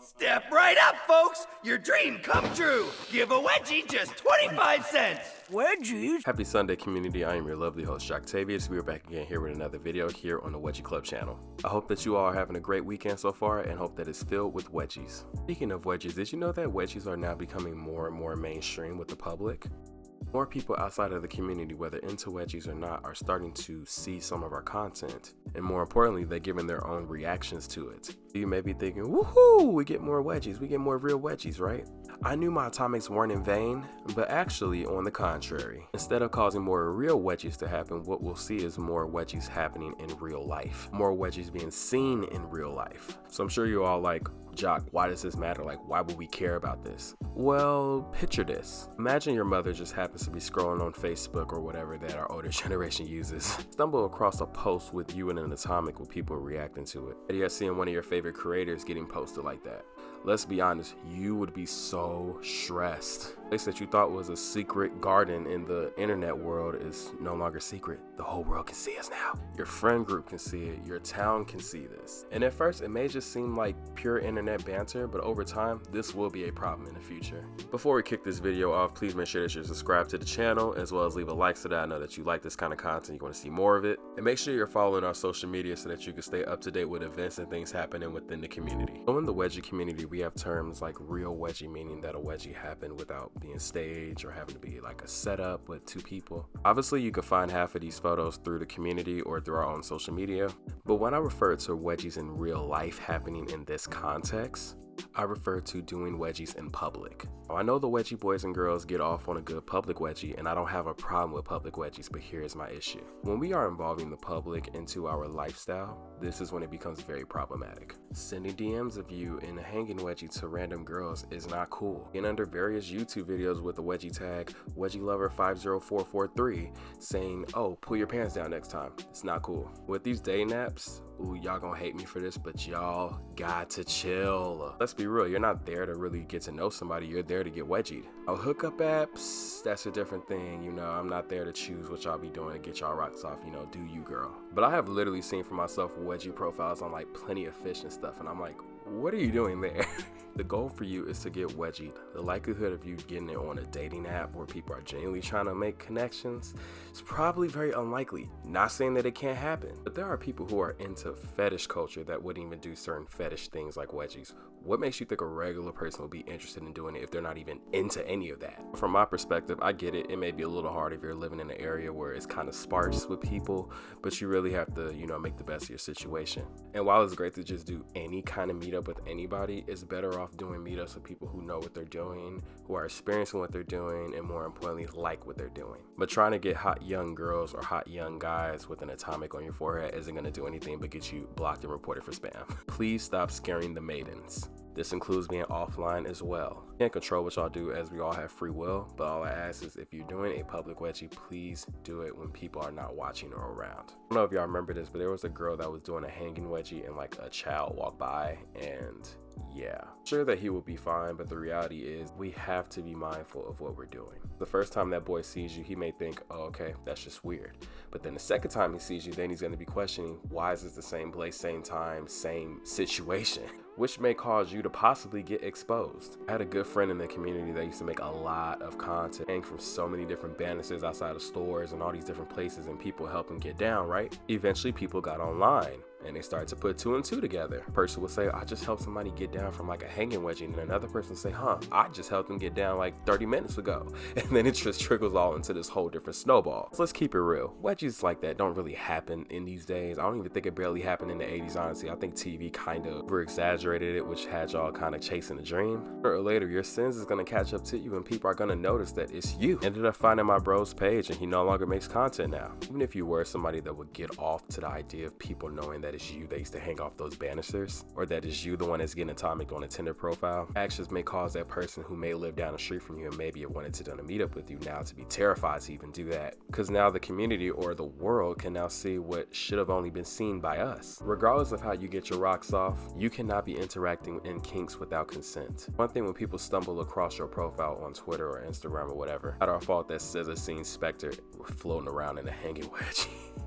Step right up, folks! Your dream come true! Give a wedgie just 25 cents! Wedgies? Happy Sunday, community. I am your lovely host, Joctavius. We are back again here with another video here on the Wedgie Club channel. I hope that you all are having a great weekend so far and hope that it's filled with wedgies. Speaking of wedgies, did you know that wedgies are now becoming more and more mainstream with the public? More people outside of the community, whether into wedgies or not, are starting to see some of our content. And more importantly, they're giving their own reactions to it. You may be thinking, woohoo, we get more wedgies, we get more real wedgies, right? I knew my atomics weren't in vain, but actually on the contrary. Instead of causing more real wedgies to happen, what we'll see is more wedgies happening in real life. More wedgies being seen in real life. So I'm sure you're all like, Jock, why does this matter? Like, why would we care about this? Well, picture this. Imagine your mother just happens to be scrolling on Facebook or whatever that our older generation uses. Stumble across a post with you in an atomic with people reacting to it. And you're seeing one of your favorite creators getting posted like that. Let's be honest, you would be so stressed. The place that you thought was a secret garden in the internet world is no longer secret. The whole world can see us now. Your friend group can see it, your town can see this. And at first, it may just seem like pure internet banter, but over time, this will be a problem in the future. Before we kick this video off, please make sure that you're subscribed to the channel, as well as leave a like so that I know that you like this kind of content, you want to see more of it. And make sure you're following our social media so that you can stay up to date with events and things happening within the community. So in the wedgie community, we have terms like real wedgie, meaning that a wedgie happened without being staged or having to be like a setup with two people. Obviously, you can find half of these photos through the community or through our own social media, but when I refer to wedgies in real life happening in this context, I refer to doing wedgies in public. I know the wedgie boys and girls get off on a good public wedgie, and I don't have a problem with public wedgies, but here's my issue. When we are involving the public into our lifestyle, this is when it becomes very problematic. Sending DMs of you in a hanging wedgie to random girls is not cool. And under various YouTube videos with the wedgie tag, wedgielover50443, saying, oh, pull your pants down next time. It's not cool. With these dating apps, ooh, y'all gonna hate me for this, but y'all got to chill. Let's be real, you're not there to really get to know somebody, you're there to get wedgied. Oh, hookup apps, that's a different thing, you know, I'm not there to choose what y'all be doing to get y'all rocks off, you know, do you, girl. But I have literally seen for myself wedgie profiles on like Plenty of Fish and stuff, and I'm like, what are you doing there? The goal for you is to get wedgied. The likelihood of you getting it on a dating app where people are genuinely trying to make connections is probably very unlikely. Not saying that it can't happen, but there are people who are into fetish culture that wouldn't even do certain fetish things like wedgies. What makes you think a regular person would be interested in doing it if they're not even into any of that? From my perspective, I get it. It may be a little hard if you're living in an area where it's kind of sparse with people, but you really have to, you know, make the best of your situation. And while it's great to just do any kind of meetup with anybody, it's better off doing meetups with people who know what they're doing, who are experiencing what they're doing, and more importantly, like what they're doing. But trying to get hot young girls or hot young guys with an atomic on your forehead isn't going to do anything but get you blocked and reported for spam. Please stop scaring the maidens. This includes being offline as well. You can't control what y'all do, as we all have free will, but all I ask is if you're doing a public wedgie, please do it when people are not watching or around. I don't know if y'all remember this, but there was a girl that was doing a hanging wedgie and like a child walked by, and yeah, sure that he will be fine, but the reality is we have to be mindful of what we're doing. The first time that boy sees you, he may think, oh, okay, that's just weird. But then the second time he sees you, then he's going to be questioning, why is this the same place, same time, same situation? Which may cause you to possibly get exposed. I had a good friend in the community that used to make a lot of content, hang from so many different banisters outside of stores and all these different places, and people help him get down, right? Eventually people got online and they started to put two and two together. A person would say, I just helped somebody get down from like a hanging wedgie, and another person would say, I just helped them get down like 30 minutes ago. And then it just trickles all into this whole different snowball. So let's keep it real. Wedgies like that don't really happen in these days. I don't even think it barely happened in the 80s, honestly. I think TV kind of over-exaggerated it, which had y'all kind of chasing a dream. Sooner or later, your sins is gonna catch up to you and people are gonna notice that it's you. Ended up finding my bro's page and he no longer makes content now. Even if you were somebody that would get off to the idea of people knowing that it's you that used to hang off those banisters, or that it's you the one that's getting atomic on a Tinder profile, actions may cause that person who may live down the street from you and maybe have wanted to do a meetup with you now to be terrified to even do that. Because now the community or the world can now see what should have only been seen by us. Regardless of how you get your rocks off, you cannot be interacting in kinks without consent. One thing when people stumble across your profile on Twitter or Instagram or whatever, not our fault that says a scene Spectre floating around in a hanging wedgie.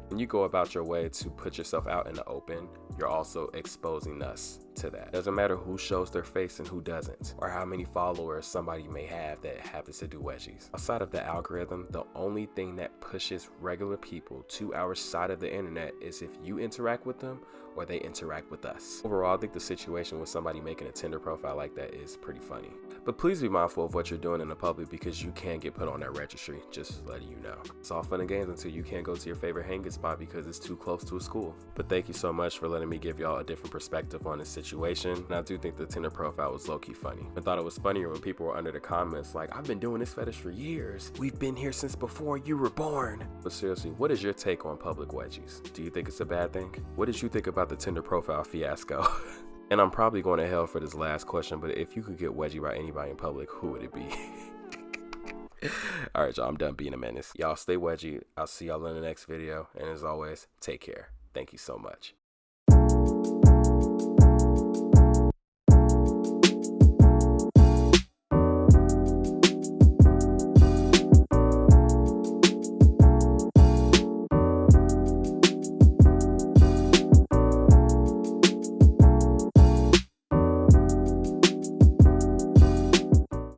When you go about your way to put yourself out in the open, you're also exposing us to that. Doesn't matter who shows their face and who doesn't, or how many followers somebody may have that happens to do wedgies. Outside of the algorithm, the only thing that pushes regular people to our side of the internet is if you interact with them or they interact with us. Overall, I think the situation with somebody making a Tinder profile like that is pretty funny. But please be mindful of what you're doing in the public because you can get put on that registry, just letting you know. It's all fun and games until you can't go to your favorite hanging spot because it's too close to a school. But thank you so much for letting me give y'all a different perspective on this situation. And I do think the Tinder profile was low-key funny. I thought it was funnier when people were under the comments like, I've been doing this fetish for years. We've been here since before you were born. But seriously, what is your take on public wedgies? Do you think it's a bad thing? What did you think about the Tinder profile fiasco? And I'm probably going to hell for this last question, but if you could get wedgie by anybody in public, who would it be? All right, y'all, I'm done being a menace. Y'all stay wedgie. I'll see y'all in the next video. And as always, take care. Thank you so much.